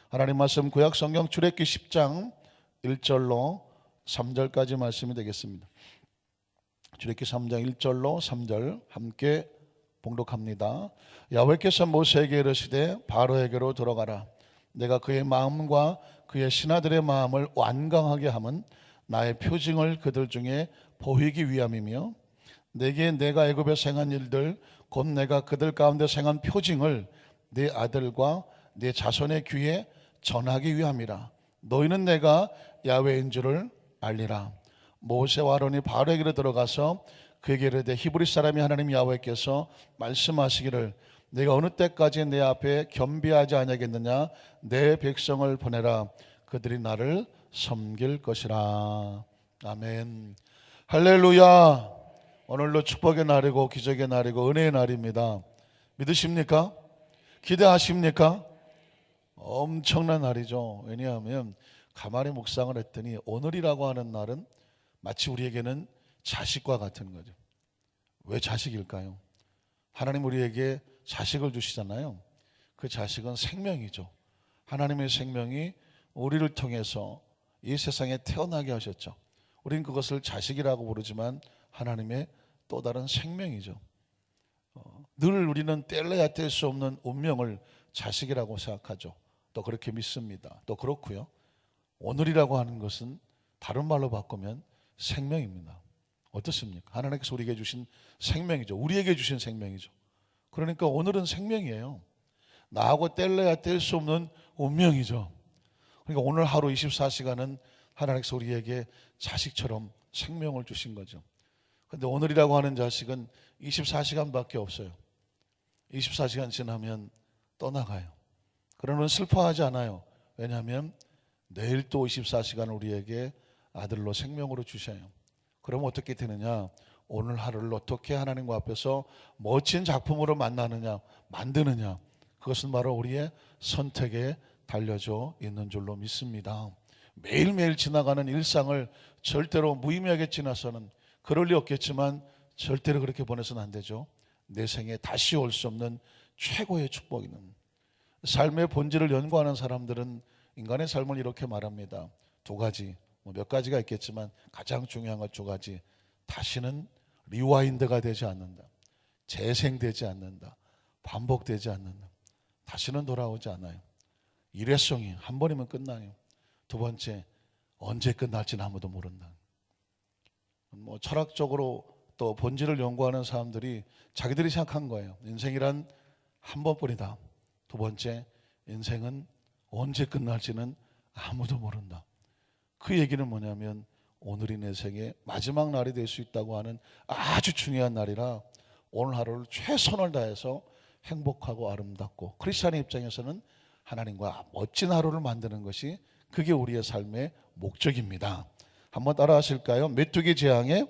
하나님 말씀 구약 성경 출애굽기 10장 1절로 3절까지 말씀이 되겠습니다. 출애굽기 3장 1절로 3절 함께 봉독합니다. 야훼께서 모세에게 이르시되 바로에게로 들어가라. 내가 그의 마음과 그의 신하들의 마음을 완강하게 함은 나의 표징을 그들 중에 보이기 위함이며 내게 내가 애굽에서 행한 일들 곧 내가 그들 가운데 행한 표징을 네 아들과 네 자손의 귀에 전하기 위함이라. 너희는 내가 야훼인 줄을 알리라. 모세와 아론이 바로에게로 들어가서 그에게 이르되 히브리 사람이 하나님 야훼께서 말씀하시기를 내가 어느 때까지 내 앞에 겸비하지 아니하겠느냐. 내 백성을 보내라. 그들이 나를 섬길 것이라. 아멘. 할렐루야. 오늘도 축복의 날이고 기적의 날이고 은혜의 날입니다. 믿으십니까? 기대하십니까? 엄청난 날이죠. 왜냐하면 가만히 묵상을 했더니 오늘이라고 하는 날은 마치 우리에게는 자식과 같은 거죠. 왜 자식일까요? 하나님 우리에게 자식을 주시잖아요. 그 자식은 생명이죠. 하나님의 생명이 우리를 통해서 이 세상에 태어나게 하셨죠. 우리는 그것을 자식이라고 부르지만 하나님의 또 다른 생명이죠. 늘 우리는 뗄래야 뗄 수 없는 운명을 자식이라고 생각하죠. 또 그렇게 믿습니다. 또 그렇고요. 오늘이라고 하는 것은 다른 말로 바꾸면 생명입니다. 어떻습니까? 하나님께서 우리에게 주신 생명이죠. 우리에게 주신 생명이죠. 그러니까 오늘은 생명이에요. 나하고 뗄래야 뗄 수 없는 운명이죠. 그러니까 오늘 하루 24시간은 하나님께서 우리에게 자식처럼 생명을 주신 거죠. 그런데 오늘이라고 하는 자식은 24시간밖에 없어요. 24시간 지나면 떠나가요. 그러면 슬퍼하지 않아요. 왜냐하면 내일 또 24시간을 우리에게 아들로 생명으로 주셔요. 그럼 어떻게 되느냐? 오늘 하루를 어떻게 하나님과 앞에서 멋진 작품으로 만드느냐, 그것은 바로 우리의 선택에 달려져 있는 줄로 믿습니다. 매일매일 지나가는 일상을 절대로 무의미하게 지나서는, 그럴 리 없겠지만 절대로 그렇게 보내서는 안 되죠. 내 생에 다시 올 수 없는 최고의 축복이는, 삶의 본질을 연구하는 사람들은 인간의 삶을 이렇게 말합니다. 두 가지, 몇 가지가 있겠지만 가장 중요한 것 두 가지. 다시는 리와인드가 되지 않는다. 재생되지 않는다. 반복되지 않는다. 다시는 돌아오지 않아요. 일회성이 한 번이면 끝나요. 두 번째, 언제 끝날지는 아무도 모른다. 철학적으로 또 본질을 연구하는 사람들이 자기들이 생각한 거예요. 인생이란 한 번뿐이다. 두 번째, 인생은 언제 끝날지는 아무도 모른다. 그 얘기는 뭐냐면 오늘이 내 생의 마지막 날이 될 수 있다고 하는 아주 중요한 날이라 오늘 하루를 최선을 다해서 행복하고 아름답고, 크리스찬의 입장에서는 하나님과 멋진 하루를 만드는 것이, 그게 우리의 삶의 목적입니다. 한번 따라 하실까요? 메뚜기 재앙의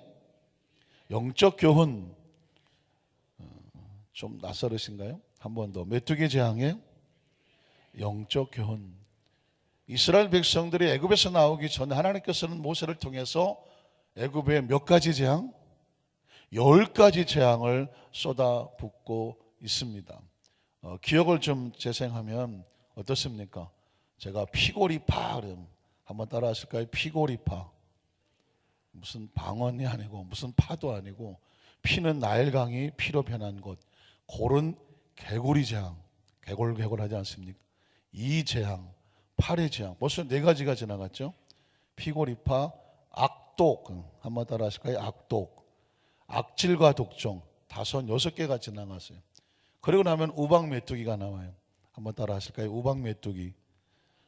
영적 교훈. 좀 낯설으신가요? 한 번 더. 메뚜기 재앙의 영적 교훈. 이스라엘 백성들이 애굽에서 나오기 전에 하나님께서는 모세를 통해서 애굽에 몇 가지 재앙? 10가지 재앙을 쏟아붓고 있습니다. 기억을 좀 재생하면 어떻습니까? 제가 피고리파, 한번 따라 하실까요? 피고리파. 무슨 방언이 아니고 무슨 파도 아니고, 피는 나일강이 피로 변한 곳. 골은 개구리 재앙. 개골하지 않습니까? 이 재앙, 팔의 재앙. 벌써 4가지가 지나갔죠. 피고리파, 악독. 한번 따라 하실까요? 악독. 악질과 독종. 6개가 지나갔어요. 그리고 나면 우박 메뚜기가 나와요. 한번 따라 하실까요? 우박 메뚜기.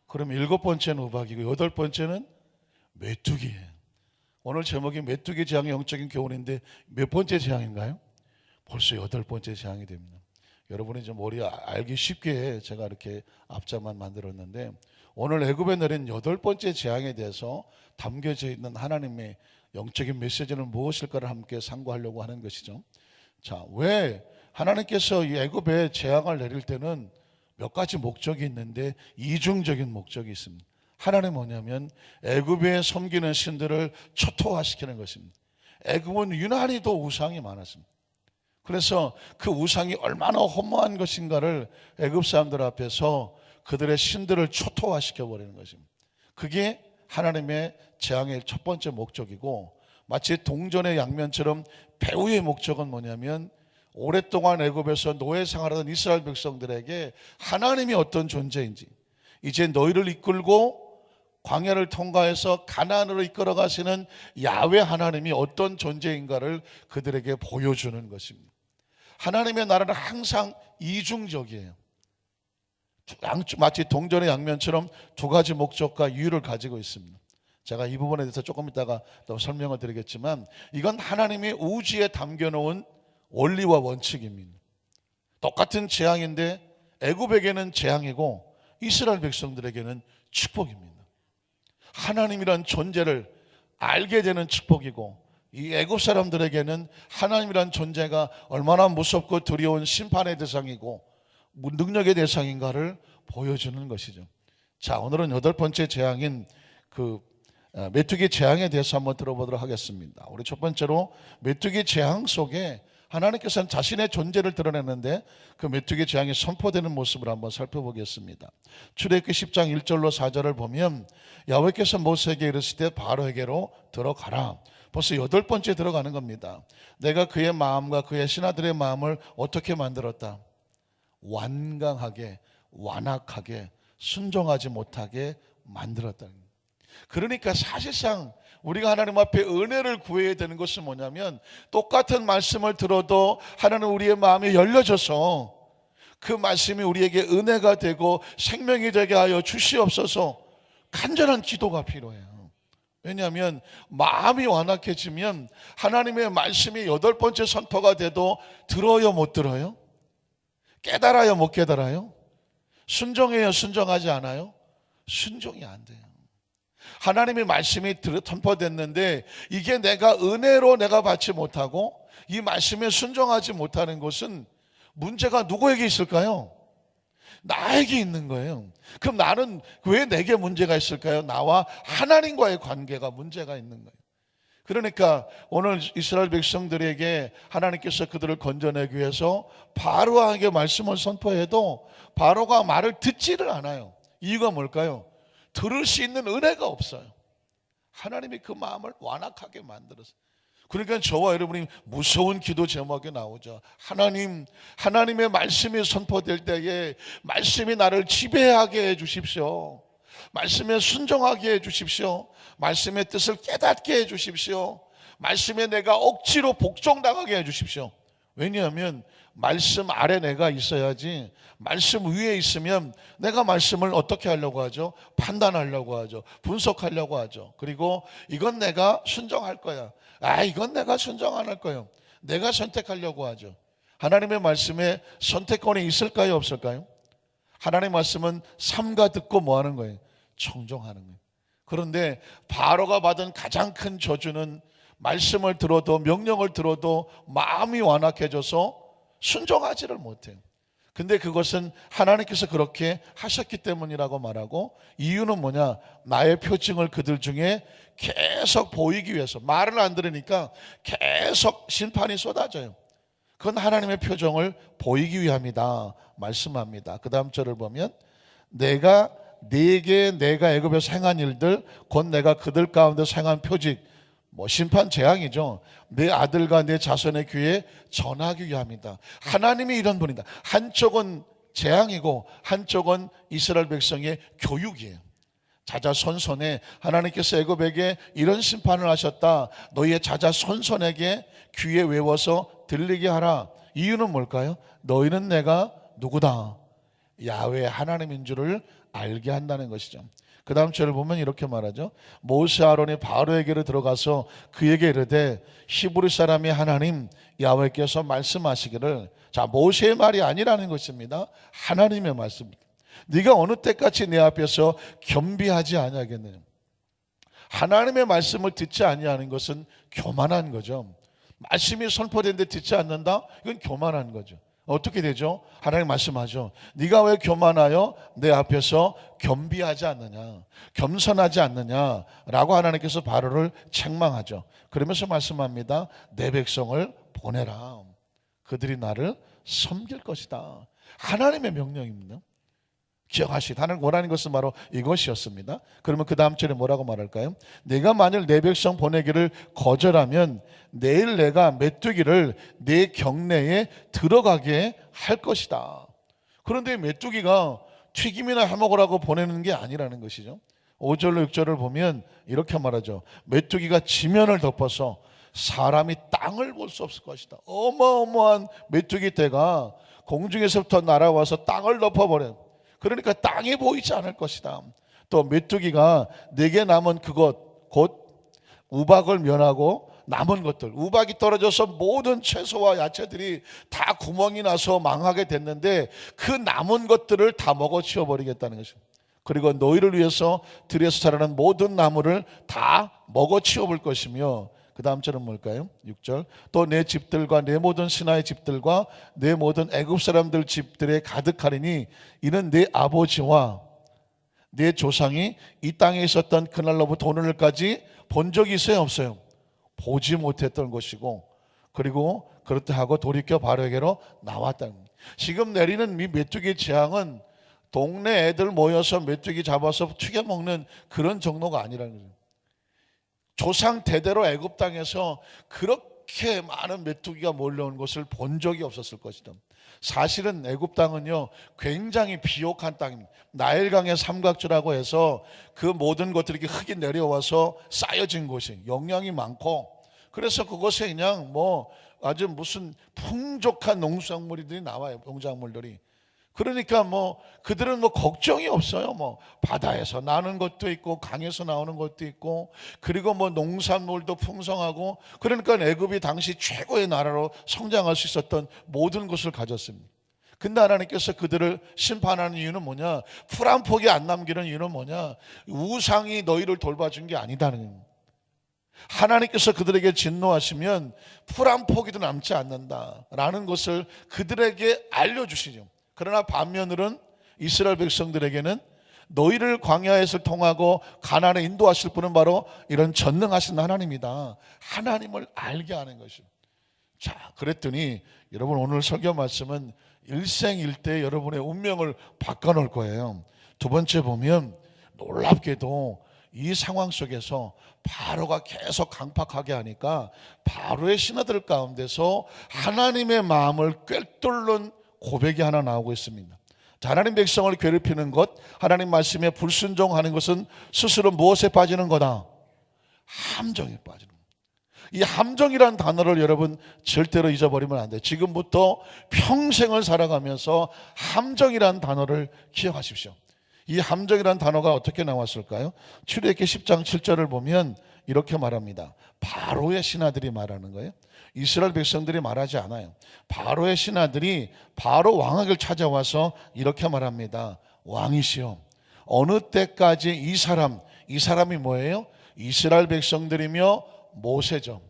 그럼 7번째는 우박이고 8번째는 메뚜기예요. 오늘 제목이 메뚜기 재앙의 영적인 교훈인데 몇 번째 재앙인가요? 벌써 8번째 재앙이 됩니다. 여러분이 좀 머리 알기 쉽게 제가 이렇게 앞자만 만들었는데, 오늘 애굽에 내린 8번째 재앙에 대해서 담겨져 있는 하나님의 영적인 메시지는 무엇일까를 함께 상고하려고 하는 것이죠. 자, 왜 하나님께서 이 애굽에 재앙을 내릴 때는 몇 가지 목적이 있는데 이중적인 목적이 있습니다. 하나는 뭐냐면 애굽에 섬기는 신들을 초토화시키는 것입니다. 애굽은 유난히도 우상이 많았습니다. 그래서 그 우상이 얼마나 허무한 것인가를 애굽 사람들 앞에서 그들의 신들을 초토화시켜 버리는 것입니다. 그게 하나님의 재앙의 첫 번째 목적이고, 마치 동전의 양면처럼 배후의 목적은 뭐냐면, 오랫동안 애굽에서 노예 생활하던 이스라엘 백성들에게 하나님이 어떤 존재인지, 이제 너희를 이끌고 광야를 통과해서 가나안으로 이끌어 가시는 야훼 하나님이 어떤 존재인가를 그들에게 보여주는 것입니다. 하나님의 나라는 항상 이중적이에요. 마치 동전의 양면처럼 두 가지 목적과 이유를 가지고 있습니다. 제가 이 부분에 대해서 조금 이따가 또 설명을 드리겠지만, 이건 하나님이 우주에 담겨놓은 원리와 원칙입니다. 똑같은 재앙인데 애굽에게는 재앙이고 이스라엘 백성들에게는 축복입니다. 하나님이란 존재를 알게 되는 축복이고, 이 애굽 사람들에게는 하나님이란 존재가 얼마나 무섭고 두려운 심판의 대상이고 능력의 대상인가를 보여주는 것이죠. 자, 오늘은 여덟 번째 재앙인 메뚜기 재앙에 대해서 한번 들어보도록 하겠습니다. 우리 첫 번째로 메뚜기 재앙 속에 하나님께서는 자신의 존재를 드러내는데, 그 메뚜기 재앙이 선포되는 모습을 한번 살펴보겠습니다. 출애굽기 10장 1절로 4절을 보면, 야훼께서 모세에게 이르시되 바로에게로 들어가라. 벌써 여덟 번째 들어가는 겁니다. 내가 그의 마음과 그의 신하들의 마음을 어떻게 만들었다? 완강하게, 완악하게, 순종하지 못하게 만들었다. 그러니까 사실상 우리가 하나님 앞에 은혜를 구해야 되는 것은 뭐냐면, 똑같은 말씀을 들어도 하나님 우리의 마음이 열려져서 그 말씀이 우리에게 은혜가 되고 생명이 되게 하여 주시옵소서, 간절한 기도가 필요해요. 왜냐하면 마음이 완악해지면 하나님의 말씀이 여덟 번째 선포가 돼도 들어요, 못 들어요? 깨달아요, 못 깨달아요? 순종해요, 순종하지 않아요? 순종이 안 돼요. 하나님의 말씀이 선포됐는데 이게 내가 은혜로 내가 받지 못하고 이 말씀에 순종하지 못하는 것은 문제가 누구에게 있을까요? 나에게 있는 거예요. 그럼 나는 왜 내게 문제가 있을까요? 나와 하나님과의 관계가 문제가 있는 거예요. 그러니까 오늘 이스라엘 백성들에게 하나님께서 그들을 건져내기 위해서 바로에게 말씀을 선포해도 바로가 말을 듣지를 않아요. 이유가 뭘까요? 들을 수 있는 은혜가 없어요. 하나님이 그 마음을 완악하게 만들었어요. 그러니까 저와 여러분이 무서운 기도 제목이 나오죠. 하나님, 하나님의 말씀이 선포될 때에 말씀이 나를 지배하게 해주십시오. 말씀에 순종하게 해주십시오. 말씀의 뜻을 깨닫게 해주십시오. 말씀에 내가 억지로 복종당하게 해주십시오. 왜냐하면 말씀 아래 내가 있어야지, 말씀 위에 있으면 내가 말씀을 어떻게 하려고 하죠? 판단하려고 하죠. 분석하려고 하죠. 그리고 이건 내가 순종할 거야, 이건 내가 순종 안 할 거예요. 내가 선택하려고 하죠. 하나님의 말씀에 선택권이 있을까요, 없을까요? 하나님의 말씀은 삼가 듣고 뭐 하는 거예요? 청종하는 거예요. 그런데 바로가 받은 가장 큰 저주는 말씀을 들어도, 명령을 들어도 마음이 완악해져서 순종하지를 못해요. 근데 그것은 하나님께서 그렇게 하셨기 때문이라고 말하고, 이유는 뭐냐? 나의 표징을 그들 중에 계속 보이기 위해서. 말을 안 들으니까 계속 심판이 쏟아져요. 그건 하나님의 표정을 보이기 위함이다 말씀합니다. 그 다음 절을 보면, 내가 네게 내가 애굽에서 행한 일들, 곧 내가 그들 가운데 행한 표직, 심판 재앙이죠. 내 아들과 내 자손의 귀에 전하기 위함이다. 하나님이 이런 분이다. 한쪽은 재앙이고 한쪽은 이스라엘 백성의 교육이에요. 자자손손에 하나님께서 애굽에게 이런 심판을 하셨다. 너희의 자자손손에게 귀에 외워서 들리게 하라. 이유는 뭘까요? 너희는 내가 누구다? 야훼 하나님인 줄을 알게 한다는 것이죠. 그 다음 절을 보면 이렇게 말하죠. 모세 아론이 바로에게로 들어가서 그에게 이르되 히브리 사람이 하나님 야훼께서 말씀하시기를, 자, 모세의 말이 아니라는 것입니다. 하나님의 말씀입니다. 네가 어느 때까지 내 앞에서 겸비하지 아니하겠느냐. 하나님의 말씀을 듣지 아니하는 것은 교만한 거죠. 말씀이 선포되는데 듣지 않는다? 이건 교만한 거죠. 어떻게 되죠? 하나님 말씀하죠. 네가 왜 교만하여 내 앞에서 겸비하지 않느냐, 겸손하지 않느냐 라고 하나님께서 바로를 책망하죠. 그러면서 말씀합니다. 내 백성을 보내라. 그들이 나를 섬길 것이다. 하나님의 명령입니다. 기억하시다. 하나님 원하는 것은 바로 이것이었습니다. 그러면 그 다음 절에 뭐라고 말할까요? 내가 만일 내 백성 보내기를 거절하면 내일 내가 메뚜기를 내 경내에 들어가게 할 것이다. 그런데 메뚜기가 튀김이나 해먹으라고 보내는 게 아니라는 것이죠. 5절로 6절을 보면 이렇게 말하죠. 메뚜기가 지면을 덮어서 사람이 땅을 볼 수 없을 것이다. 어마어마한 메뚜기 떼가 공중에서부터 날아와서 땅을 덮어버려요. 그러니까 땅이 보이지 않을 것이다. 또 메뚜기가 내게 남은 그것 곧 우박을 면하고 남은 것들, 우박이 떨어져서 모든 채소와 야채들이 다 구멍이 나서 망하게 됐는데 그 남은 것들을 다 먹어치워 버리겠다는 것입니다. 그리고 너희를 위해서 들에서 자라는 모든 나무를 다 먹어치워 볼 것이며, 그 다음 절은 뭘까요? 6절. 또 내 집들과 내 모든 신하의 집들과 내 모든 애굽 사람들 집들에 가득하리니 이는 내 아버지와 내 조상이 이 땅에 있었던 그날로부터 오늘까지 본 적이 있어요, 없어요? 보지 못했던 것이고, 그리고 그렇다 하고 돌이켜 바로에게로 나왔다는 거예요. 지금 내리는 이 메뚜기 재앙은 동네 애들 모여서 메뚜기 잡아서 튀겨 먹는 그런 정도가 아니라는 거예요. 조상 대대로 애굽 땅에서 그렇게 많은 메뚜기가 몰려온 것을 본 적이 없었을 것이다. 사실은 애굽 땅은요 굉장히 비옥한 땅입니다. 나일강의 삼각주라고 해서 그 모든 것들이 이렇게 흙이 내려와서 쌓여진 곳이 영양이 많고, 그래서 그곳에 그냥 뭐 아주 무슨 풍족한 농수작물들이 나와요. 농작물들이. 그러니까 뭐 그들은 뭐 걱정이 없어요. 뭐 바다에서 나는 것도 있고 강에서 나오는 것도 있고, 그리고 뭐 농산물도 풍성하고, 그러니까 애굽이 당시 최고의 나라로 성장할 수 있었던 모든 것을 가졌습니다. 근데 하나님께서 그들을 심판하는 이유는 뭐냐? 풀 한 폭이 안 남기는 이유는 뭐냐? 우상이 너희를 돌봐준 게 아니다는 거예요. 하나님께서 그들에게 진노하시면 풀 한 폭이도 남지 않는다라는 것을 그들에게 알려주시죠. 그러나 반면으로는 이스라엘 백성들에게는 너희를 광야에서 통하고 가나안에 인도하실 분은 바로 이런 전능하신 하나님이다, 하나님을 알게 하는 것이죠. 자, 그랬더니 여러분 오늘 설교 말씀은 일생일대 여러분의 운명을 바꿔놓을 거예요. 두 번째 보면 놀랍게도 이 상황 속에서 바로가 계속 강팍하게 하니까 바로의 신하들 가운데서 하나님의 마음을 꿰뚫는 고백이 하나 나오고 있습니다. 자, 하나님 백성을 괴롭히는 것, 하나님 말씀에 불순종하는 것은 스스로 무엇에 빠지는 거다? 함정에 빠지는 거다. 이 함정이라는 단어를 여러분 절대로 잊어버리면 안 돼요. 지금부터 평생을 살아가면서 함정이라는 단어를 기억하십시오. 이 함정이라는 단어가 어떻게 나왔을까요? 출애굽기 10장 7절을 보면 이렇게 말합니다. 바로의 신하들이 말하는 거예요. 이스라엘 백성들이 말하지 않아요. 바로의 신하들이 바로 왕에게 찾아와서 이렇게 말합니다. 왕이시여, 어느 때까지 이 사람이 뭐예요? 이스라엘 백성들이며 모세죠.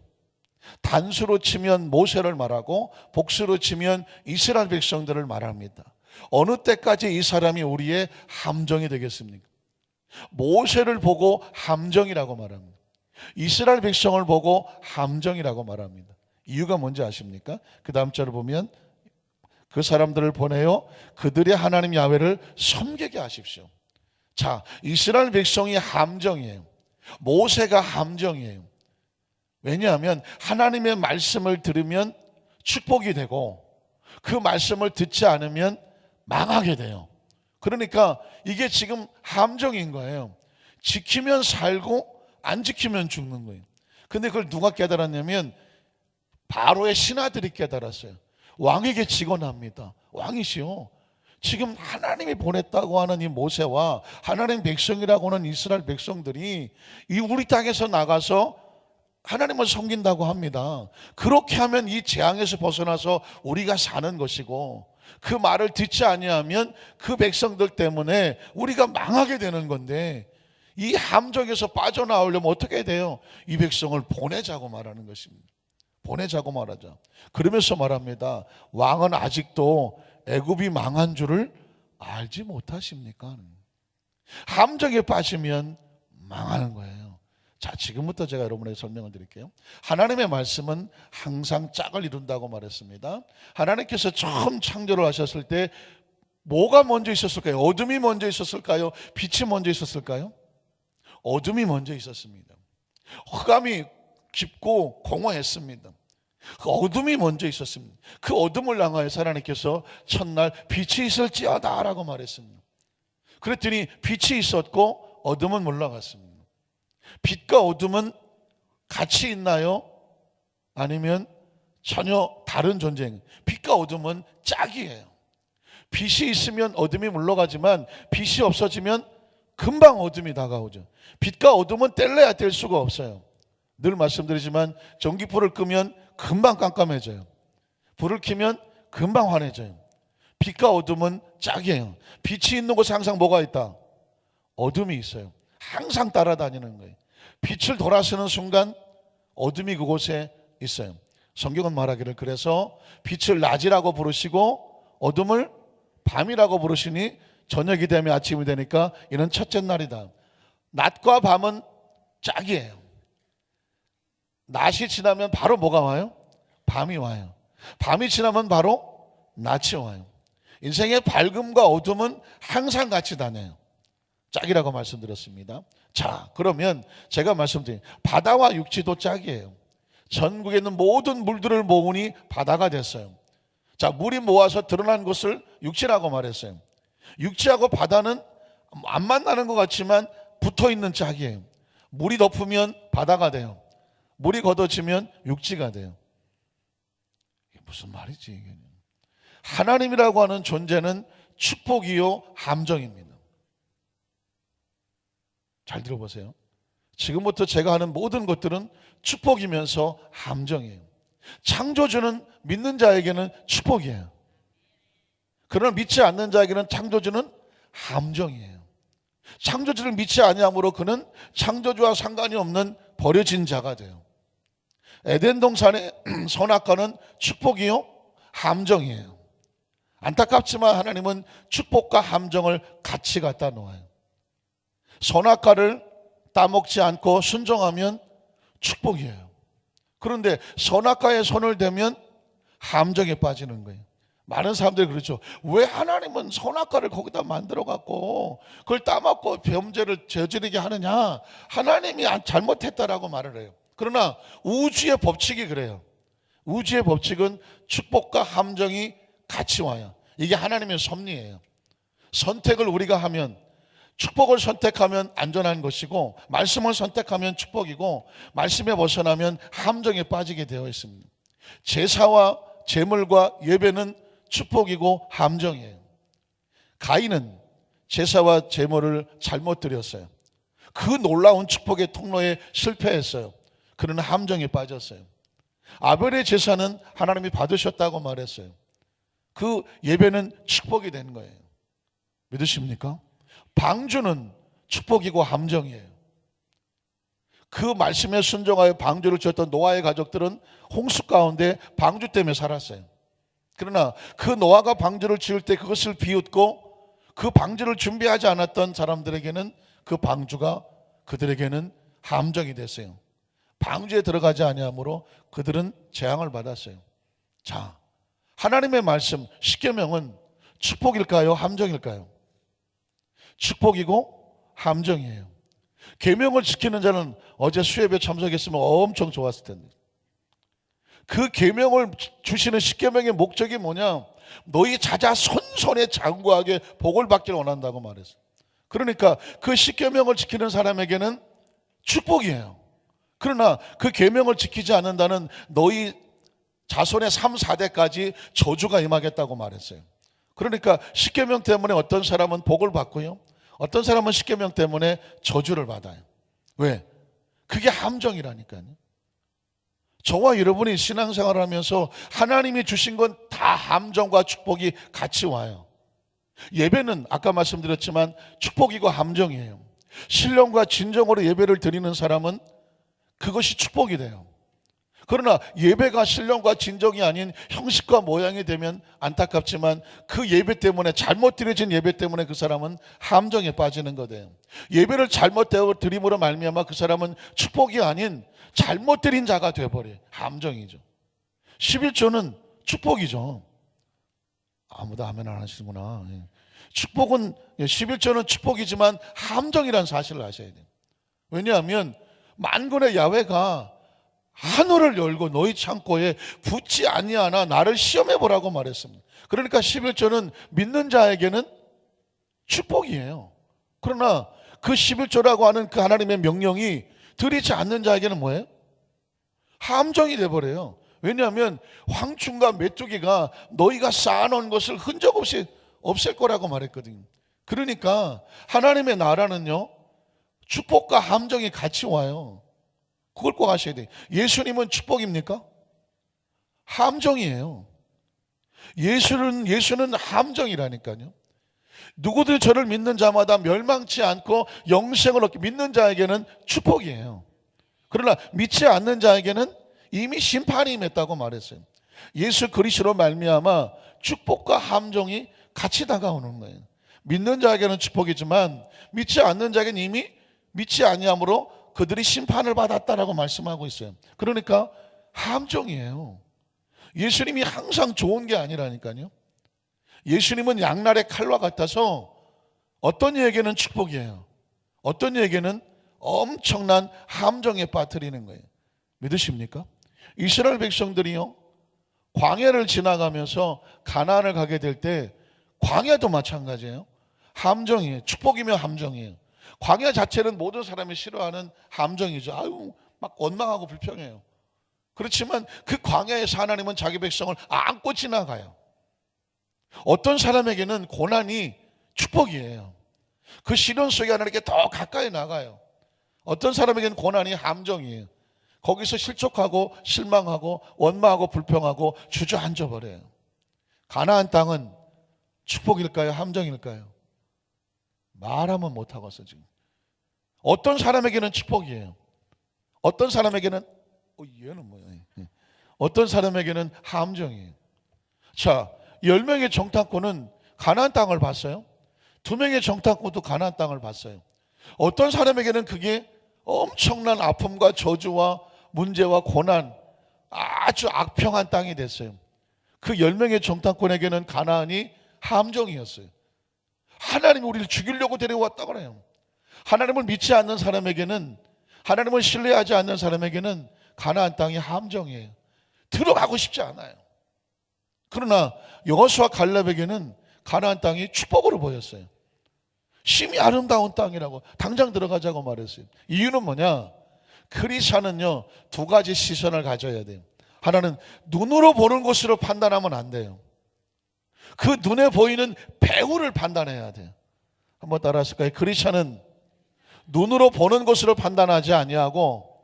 단수로 치면 모세를 말하고 복수로 치면 이스라엘 백성들을 말합니다. 어느 때까지 이 사람이 우리의 함정이 되겠습니까? 모세를 보고 함정이라고 말합니다. 이스라엘 백성을 보고 함정이라고 말합니다. 이유가 뭔지 아십니까? 그 다음 절을 보면 그 사람들을 보내어 그들의 하나님 야훼를 섬기게 하십시오. 자, 이스라엘 백성이 함정이에요. 모세가 함정이에요. 왜냐하면 하나님의 말씀을 들으면 축복이 되고 그 말씀을 듣지 않으면 망하게 돼요. 그러니까 이게 지금 함정인 거예요. 지키면 살고 안 지키면 죽는 거예요. 근데 그걸 누가 깨달았냐면 바로의 신하들이 깨달았어요. 왕에게 직언합니다. 왕이시여, 지금 하나님이 보냈다고 하는 이 모세와 하나님 백성이라고 하는 이스라엘 백성들이 이 우리 땅에서 나가서 하나님을 섬긴다고 합니다. 그렇게 하면 이 재앙에서 벗어나서 우리가 사는 것이고, 그 말을 듣지 아니하면 그 백성들 때문에 우리가 망하게 되는 건데, 이 함정에서 빠져나오려면 어떻게 돼요? 이 백성을 보내자고 말하는 것입니다. 보내자고 말하자. 그러면서 말합니다. 왕은 아직도 애굽이 망한 줄을 알지 못하십니까? 함정에 빠지면 망하는 거예요. 자, 지금부터 제가 여러분에게 설명을 드릴게요. 하나님의 말씀은 항상 짝을 이룬다고 말했습니다. 하나님께서 처음 창조를 하셨을 때 뭐가 먼저 있었을까요? 어둠이 먼저 있었을까요? 빛이 먼저 있었을까요? 어둠이 먼저 있었습니다. 흑암이 깊고 공허했습니다. 그 어둠이 먼저 있었습니다. 그 어둠을 향하여서 하나님께서 첫날 빛이 있을지어다 라고 말했습니다. 그랬더니 빛이 있었고 어둠은 물러갔습니다. 빛과 어둠은 같이 있나요? 아니면 전혀 다른 존재인가요? 빛과 어둠은 짝이에요. 빛이 있으면 어둠이 물러가지만 빛이 없어지면 금방 어둠이 다가오죠. 빛과 어둠은 뗄래야 뗄 수가 없어요. 늘 말씀드리지만 전기불을 끄면 금방 깜깜해져요. 불을 켜면 금방 환해져요. 빛과 어둠은 짝이에요. 빛이 있는 곳에 항상 뭐가 있다? 어둠이 있어요. 항상 따라다니는 거예요. 빛을 돌아서는 순간 어둠이 그곳에 있어요. 성경은 말하기를 그래서 빛을 낮이라고 부르시고 어둠을 밤이라고 부르시니 저녁이 되면 아침이 되니까 이는 첫째 날이다. 낮과 밤은 짝이에요. 낮이 지나면 바로 뭐가 와요? 밤이 와요. 밤이 지나면 바로 낮이 와요. 인생의 밝음과 어둠은 항상 같이 다녀요. 짝이라고 말씀드렸습니다. 자, 그러면 제가 말씀드린 바다와 육지도 짝이에요. 전국에 있는 모든 물들을 모으니 바다가 됐어요. 자, 물이 모아서 드러난 곳을 육지라고 말했어요. 육지하고 바다는 안 만나는 것 같지만 붙어있는 짝이에요. 물이 덮으면 바다가 돼요. 물이 걷어지면 육지가 돼요. 이게 무슨 말이지? 이게. 하나님이라고 하는 존재는 축복이요 함정입니다. 잘 들어보세요. 지금부터 제가 하는 모든 것들은 축복이면서 함정이에요. 창조주는 믿는 자에게는 축복이에요. 그러나 믿지 않는 자에게는 창조주는 함정이에요. 창조주를 믿지 아니함으로 그는 창조주와 상관이 없는 버려진 자가 돼요. 에덴 동산의 선악과는 축복이요 함정이에요. 안타깝지만 하나님은 축복과 함정을 같이 갖다 놓아요. 선악과를 따먹지 않고 순종하면 축복이에요. 그런데 선악과에 손을 대면 함정에 빠지는 거예요. 많은 사람들이 그렇죠. 왜 하나님은 선악과를 거기다 만들어 갖고 그걸 따먹고 범죄를 저지르게 하느냐? 하나님이 잘못했다라고 말을 해요. 그러나 우주의 법칙이 그래요. 우주의 법칙은 축복과 함정이 같이 와요. 이게 하나님의 섭리예요. 선택을 우리가 하면 축복을 선택하면 안전한 것이고 말씀을 선택하면 축복이고 말씀에 벗어나면 함정에 빠지게 되어 있습니다. 제사와 제물과 예배는 축복이고 함정이에요. 가인은 제사와 제물을 잘못 드렸어요. 그 놀라운 축복의 통로에 실패했어요. 그는 함정에 빠졌어요. 아벨의 제사는 하나님이 받으셨다고 말했어요. 그 예배는 축복이 된 거예요. 믿으십니까? 방주는 축복이고 함정이에요. 그 말씀에 순종하여 방주를 지었던 노아의 가족들은 홍수 가운데 방주 때문에 살았어요. 그러나 그 노아가 방주를 지을 때 그것을 비웃고 그 방주를 준비하지 않았던 사람들에게는 그 방주가 그들에게는 함정이 됐어요. 방주에 들어가지 아니하므로 그들은 재앙을 받았어요. 자, 하나님의 말씀 십계명은 축복일까요? 함정일까요? 축복이고 함정이에요. 계명을 지키는 자는 어제 수협에 참석했으면 엄청 좋았을 텐데. 그 계명을 주시는 십계명의 목적이 뭐냐? 너희 자자 손손에 장구하게 복을 받기를 원한다고 말했어요. 그러니까 그 십계명을 지키는 사람에게는 축복이에요. 그러나 그 계명을 지키지 않는다는 너희 자손의 3, 4대까지 저주가 임하겠다고 말했어요. 그러니까 십계명 때문에 어떤 사람은 복을 받고요, 어떤 사람은 십계명 때문에 저주를 받아요. 왜? 그게 함정이라니까요. 저와 여러분이 신앙생활을 하면서 하나님이 주신 건 다 함정과 축복이 같이 와요. 예배는 아까 말씀드렸지만 축복이고 함정이에요. 신령과 진정으로 예배를 드리는 사람은 그것이 축복이 돼요. 그러나 예배가 신령과 진정이 아닌 형식과 모양이 되면 안타깝지만 그 예배 때문에 잘못 드려진 예배 때문에 그 사람은 함정에 빠지는 거예요. 예배를 잘못 드림으로 말미암아 그 사람은 축복이 아닌 잘못 드린 자가 되어버려요. 함정이죠. 11조는 축복이죠. 아무도 아멘 안 하시는구나. 축복은 11조는 축복이지만 함정이라는 사실을 아셔야 돼요. 왜냐하면 만군의 야훼가 하늘을 열고 너희 창고에 붙지 아니하나 나를 시험해 보라고 말했습니다. 그러니까 11조는 믿는 자에게는 축복이에요. 그러나 그 11조라고 하는 그 하나님의 명령이 들이지 않는 자에게는 뭐예요? 함정이 돼버려요. 왜냐하면 황충과 메뚜기가 너희가 쌓아놓은 것을 흔적 없이 없앨 거라고 말했거든요. 그러니까 하나님의 나라는요, 축복과 함정이 같이 와요. 그걸 꼭 아셔야 돼요. 예수님은 축복입니까? 함정이에요. 예수는 함정이라니까요. 누구들 저를 믿는 자마다 멸망치 않고 영생을 얻게, 믿는 자에게는 축복이에요. 그러나 믿지 않는 자에게는 이미 심판이 임했다고 말했어요. 예수 그리스도로 말미암아 축복과 함정이 같이 다가오는 거예요. 믿는 자에게는 축복이지만 믿지 않는 자에게는 이미 믿지 아니함으로 그들이 심판을 받았다라고 말씀하고 있어요. 그러니까 함정이에요. 예수님이 항상 좋은 게 아니라니까요. 예수님은 양날의 칼과 같아서 어떤 이에게는 축복이에요. 어떤 이에게는 엄청난 함정에 빠뜨리는 거예요. 믿으십니까? 이스라엘 백성들이요, 광야를 지나가면서 가나안을 가게 될 때 광야도 마찬가지예요. 함정이에요. 축복이며 함정이에요. 광야 자체는 모든 사람이 싫어하는 함정이죠. 아유, 막 원망하고 불평해요. 그렇지만 그 광야에서 하나님은 자기 백성을 안고 지나가요. 어떤 사람에게는 고난이 축복이에요. 그 시련 속에 하나님께 더 가까이 나가요. 어떤 사람에게는 고난이 함정이에요. 거기서 실족하고 실망하고 원망하고 불평하고 주저앉아 버려요. 가나안 땅은 축복일까요? 함정일까요? 말하면 못하겠어 지금. 어떤 사람에게는 축복이에요. 어떤 사람에게는 얘는 뭐야? 어떤 사람에게는 함정이에요. 자, 10명의 정탐꾼은 가나안 땅을 봤어요. 2명의 정탐꾼도 가나안 땅을 봤어요. 어떤 사람에게는 그게 엄청난 아픔과 저주와 문제와 고난, 아주 악평한 땅이 됐어요. 그 10명의 정탐꾼에게는 가나안이 함정이었어요. 하나님이 우리를 죽이려고 데려왔다고 그래요. 하나님을 믿지 않는 사람에게는, 하나님을 신뢰하지 않는 사람에게는 가나안 땅이 함정이에요. 들어가고 싶지 않아요. 그러나 여호수아 갈렙에게는 가나안 땅이 축복으로 보였어요. 심히 아름다운 땅이라고 당장 들어가자고 말했어요. 이유는 뭐냐? 크리스찬은요, 2가지 시선을 가져야 돼요. 하나는 눈으로 보는 것으로 판단하면 안 돼요. 그 눈에 보이는 배후를 판단해야 돼요. 한번 따라 하실까요? 크리스찬은 눈으로 보는 것으로 판단하지 아니하고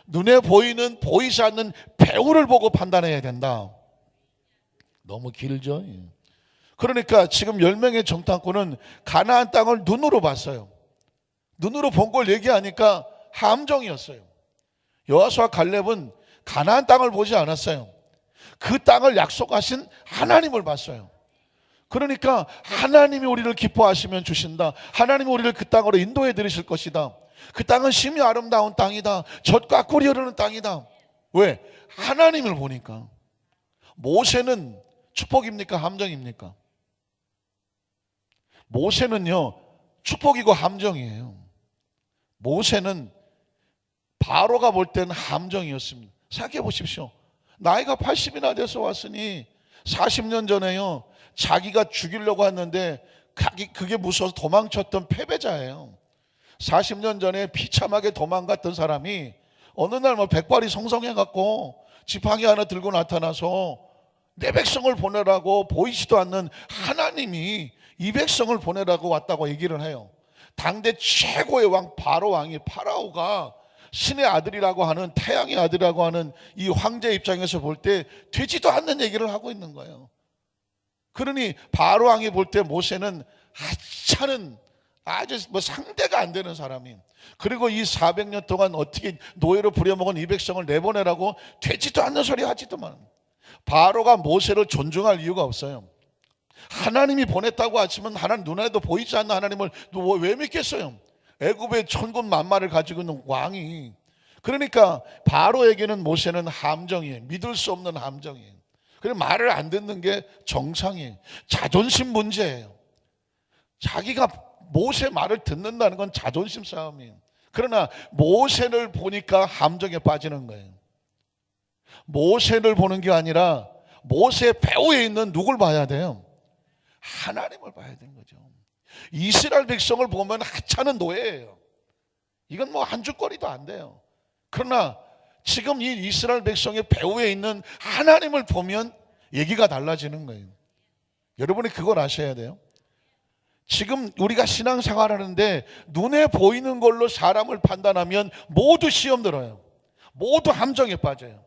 눈에 보이는, 보이지 않는 배후를 보고 판단해야 된다. 너무 길죠? 그러니까 지금 10명의 정탐꾼은 가나안 땅을 눈으로 봤어요. 눈으로 본 걸 얘기하니까 함정이었어요. 여호수아 갈렙은 가나안 땅을 보지 않았어요. 그 땅을 약속하신 하나님을 봤어요. 그러니까 하나님이 우리를 기뻐하시면 주신다. 하나님이 우리를 그 땅으로 인도해 드리실 것이다. 그 땅은 심히 아름다운 땅이다. 젖과 꿀이 흐르는 땅이다. 왜? 하나님을 보니까. 모세는 축복입니까? 함정입니까? 모세는요, 축복이고 함정이에요. 모세는 바로가 볼 때는 함정이었습니다. 생각해 보십시오. 나이가 80이나 돼서 왔으니 40년 전에요, 자기가 죽이려고 했는데 그게 무서워서 도망쳤던 패배자예요. 40년 전에 비참하게 도망갔던 사람이 어느 날 뭐 백발이 성성해갖고 지팡이 하나 들고 나타나서 내 백성을 보내라고, 보이지도 않는 하나님이 이 백성을 보내라고 왔다고 얘기를 해요. 당대 최고의 왕 바로 왕이, 파라오가 신의 아들이라고 하는, 태양의 아들이라고 하는 이 황제 입장에서 볼 때 되지도 않는 얘기를 하고 있는 거예요. 그러니 바로 왕이 볼 때 모세는 하찮은, 아주 뭐 상대가 안 되는 사람이, 그리고 이 400년 동안 어떻게 노예로 부려먹은 이 백성을 내보내라고 되지도 않는 소리 하지도만. 바로가 모세를 존중할 이유가 없어요. 하나님이 보냈다고 하지만 하나님 눈에도 보이지 않는 하나님을 왜 믿겠어요? 애굽의 천군 만마를 가지고 있는 왕이. 그러니까 바로에게는 모세는 함정이에요. 믿을 수 없는 함정이에요. 그래서 말을 안 듣는 게 정상이에요. 자존심 문제예요. 자기가 모세 말을 듣는다는 건 자존심 싸움이에요. 그러나 모세를 보니까 함정에 빠지는 거예요. 모세를 보는 게 아니라 모세 배후에 있는 누굴 봐야 돼요? 하나님을 봐야 되는 거죠. 이스라엘 백성을 보면 하찮은 노예예요. 이건 뭐 한 주거리도 안 돼요. 그러나 지금 이 이스라엘 백성의 배후에 있는 하나님을 보면 얘기가 달라지는 거예요. 여러분이 그걸 아셔야 돼요. 지금 우리가 신앙생활 하는데 눈에 보이는 걸로 사람을 판단하면 모두 시험 들어요. 모두 함정에 빠져요.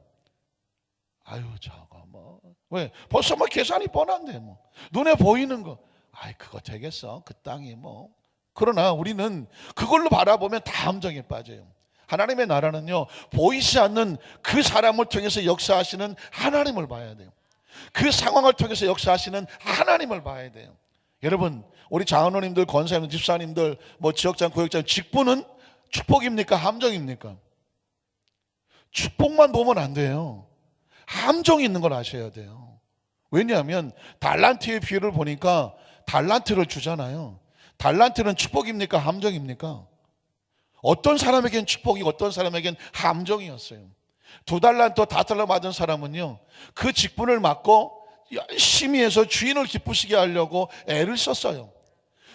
아유 저거 뭐 왜? 벌써 뭐 계산이 뻔한데 뭐 눈에 보이는 거 아이 그거 되겠어 그 땅이 뭐. 그러나 우리는 그걸로 바라보면 다 함정에 빠져요. 하나님의 나라는요 보이지 않는 그 사람을 통해서 역사하시는 하나님을 봐야 돼요. 그 상황을 통해서 역사하시는 하나님을 봐야 돼요. 여러분 우리 장로님들, 권사님들, 집사님들, 뭐 지역장, 구역장 직분은 축복입니까? 함정입니까? 축복만 보면 안 돼요. 함정이 있는 걸 아셔야 돼요. 왜냐하면 달란트의 비유를 보니까 달란트를 주잖아요. 달란트는 축복입니까? 함정입니까? 어떤 사람에겐 축복이고 어떤 사람에겐 함정이었어요. 2달란트, 5달란트 받은 사람은요 그 직분을 맡고 열심히 해서 주인을 기쁘시게 하려고 애를 썼어요.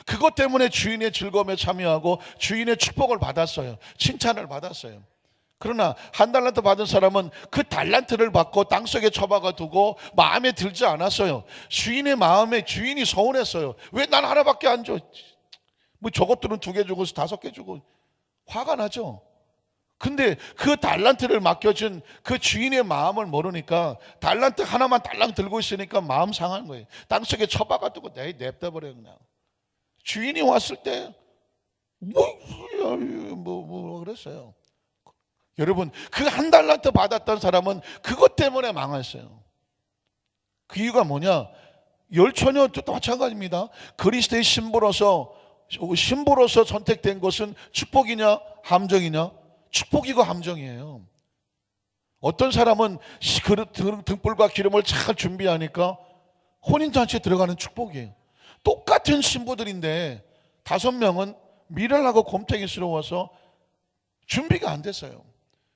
그것 때문에 주인의 즐거움에 참여하고 주인의 축복을 받았어요. 칭찬을 받았어요. 그러나 1달란트 받은 사람은 그 달란트를 받고 땅속에 처박아 두고 마음에 들지 않았어요. 주인의 마음에 주인이 서운했어요. 왜 난 하나밖에 안 줘? 뭐 저것들은 2개 주고 5개 주고 화가 나죠. 근데 그 달란트를 맡겨준 그 주인의 마음을 모르니까 달란트 하나만 달랑 들고 있으니까 마음 상한 거예요. 땅속에 처박아 두고 냅둬버려요 그냥. 주인이 왔을 때 뭐 그랬어요. 여러분 그 1달란트 받았던 사람은 그것 때문에 망했어요. 그 이유가 뭐냐? 열처녀도 마찬가지입니다. 그리스도의 신부로서 선택된 것은 축복이냐 함정이냐? 축복이고 함정이에요. 어떤 사람은 등불과 기름을 잘 준비하니까 혼인잔치에 들어가는 축복이에요. 똑같은 신부들인데 5명은 미련하고 곰탱이스러워서 준비가 안 됐어요.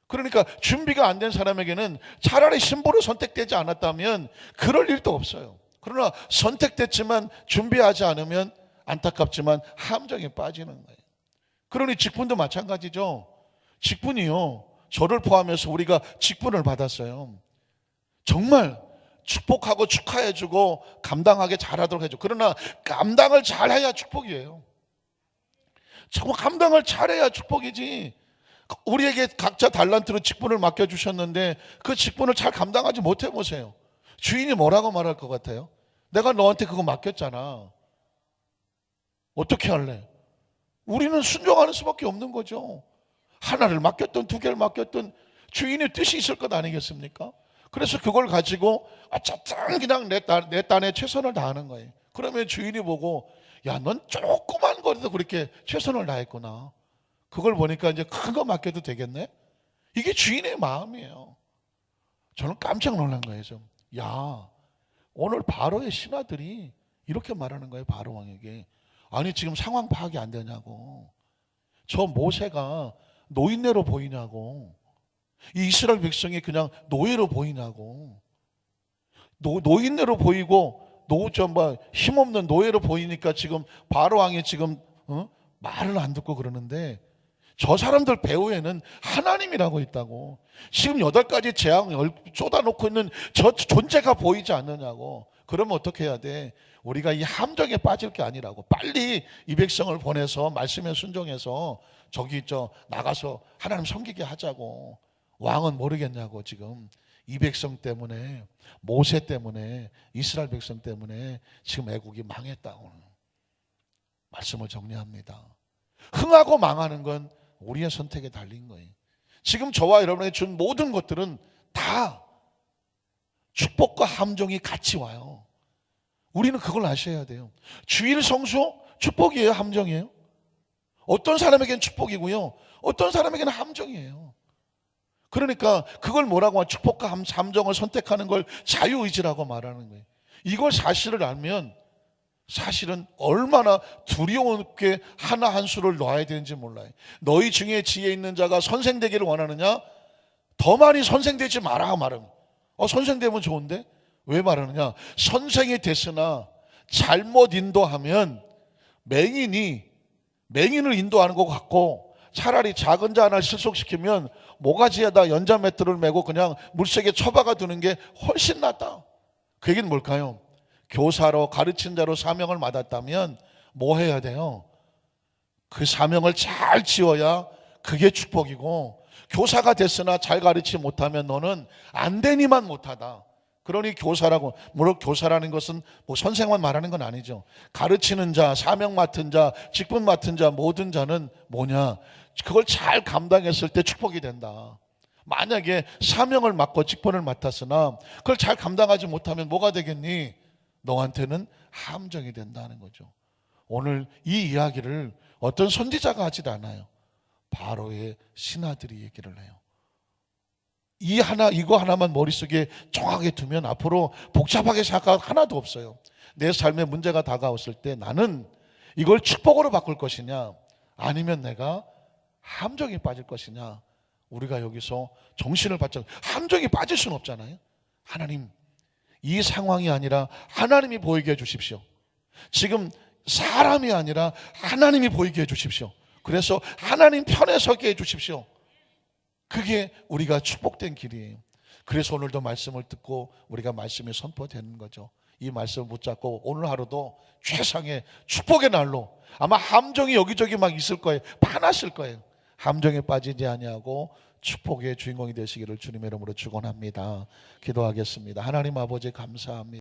그러니까 준비가 안 된 사람에게는 차라리 신부로 선택되지 않았다면 그럴 일도 없어요. 그러나 선택됐지만 준비하지 않으면 안타깝지만 함정에 빠지는 거예요. 그러니 직분도 마찬가지죠. 직분이요 저를 포함해서 우리가 직분을 받았어요. 정말 축복하고 축하해주고 감당하게 잘하도록 해줘. 그러나 감당을 잘해야 축복이에요. 정말 감당을 잘해야 축복이지. 우리에게 각자 달란트로 직분을 맡겨주셨는데 그 직분을 잘 감당하지 못해 보세요. 주인이 뭐라고 말할 것 같아요? 내가 너한테 그거 맡겼잖아. 어떻게 할래? 우리는 순종하는 수밖에 없는 거죠. 하나를 맡겼든 2개를 맡겼든 주인의 뜻이 있을 것 아니겠습니까? 그래서 그걸 가지고 어쨌든 그냥 내 딴에 최선을 다하는 거예요. 그러면 주인이 보고 야, 넌 조그만 거라도 그렇게 최선을 다했구나. 그걸 보니까 이제 큰 거 맡겨도 되겠네? 이게 주인의 마음이에요. 저는 깜짝 놀란 거예요. 좀. 야, 오늘 바로의 신하들이 이렇게 말하는 거예요. 바로 왕에게. 아니 지금 상황 파악이 안 되냐고. 저 모세가 노인네로 보이냐고. 이 이스라엘 백성이 그냥 노예로 보이냐고. 노인네로 보이고 힘없는 노예로 보이니까 지금 바로 왕이 지금 말을 안 듣고 그러는데 저 사람들 배후에는 하나님이라고 있다고. 지금 8가지 재앙을 쏟아놓고 있는 저 존재가 보이지 않느냐고. 그러면 어떻게 해야 돼? 우리가 이 함정에 빠질 게 아니라고. 빨리 이 백성을 보내서 말씀에 순종해서 나가서 하나님 섬기게 하자고. 왕은 모르겠냐고. 지금 이 백성 때문에, 모세 때문에, 이스라엘 백성 때문에 지금 애국이 망했다고. 말씀을 정리합니다. 흥하고 망하는 건 우리의 선택에 달린 거예요. 지금 저와 여러분에게 준 모든 것들은 다 축복과 함정이 같이 와요. 우리는 그걸 아셔야 돼요. 주일 성수 축복이에요, 함정이에요? 어떤 사람에게는 축복이고요, 어떤 사람에게는 함정이에요. 그러니까 그걸 뭐라고 하면 축복과 함정을 선택하는 걸 자유의지라고 말하는 거예요. 이걸 사실을 알면 사실은 얼마나 두려움있게 하나 한 수를 놔야 되는지 몰라요. 너희 중에 지혜 있는 자가 선생 되기를 원하느냐? 더 많이 선생 되지 마라 말은. 선생 되면 좋은데 왜 말하느냐? 선생이 됐으나 잘못 인도하면 맹인을 인도하는 것 같고, 차라리 작은 자 하나 실속시키면 모가지에다 연자 매트를 메고 그냥 물속에 처박아 두는 게 훨씬 낫다. 그 얘기는 뭘까요? 교사로 가르친 자로 사명을 맡았다면 뭐 해야 돼요? 그 사명을 잘 지어야 그게 축복이고, 교사가 됐으나 잘 가르치지 못하면 너는 안 되니만 못하다. 그러니 교사라고, 물론 교사라는 것은 뭐 선생만 말하는 건 아니죠. 가르치는 자, 사명 맡은 자, 직분 맡은 자, 모든 자는 뭐냐? 그걸 잘 감당했을 때 축복이 된다. 만약에 사명을 맡고 직분을 맡았으나 그걸 잘 감당하지 못하면 뭐가 되겠니? 너한테는 함정이 된다는 거죠. 오늘 이 이야기를 어떤 선지자가 하지도 않아요. 바로의 신하들이 얘기를 해요. 이거 하나만 머릿속에 정확하게 두면 앞으로 복잡하게 생각할 하나도 없어요. 내 삶에 문제가 다가왔을 때 나는 이걸 축복으로 바꿀 것이냐, 아니면 내가 함정에 빠질 것이냐. 우리가 여기서 정신을 바짝, 함정에 빠질 수는 없잖아요. 하나님, 이 상황이 아니라 하나님이 보이게 해주십시오. 지금 사람이 아니라 하나님이 보이게 해주십시오. 그래서 하나님 편에 서게 해주십시오. 그게 우리가 축복된 길이에요. 그래서 오늘도 말씀을 듣고 우리가 말씀이 선포되는 거죠. 이 말씀을 붙잡고 오늘 하루도 최상의 축복의 날로, 아마 함정이 여기저기 막 있을 거예요. 많았을 거예요. 함정에 빠지지 아니하고 축복의 주인공이 되시기를 주님의 이름으로 축원합니다. 기도하겠습니다. 하나님 아버지 감사합니다.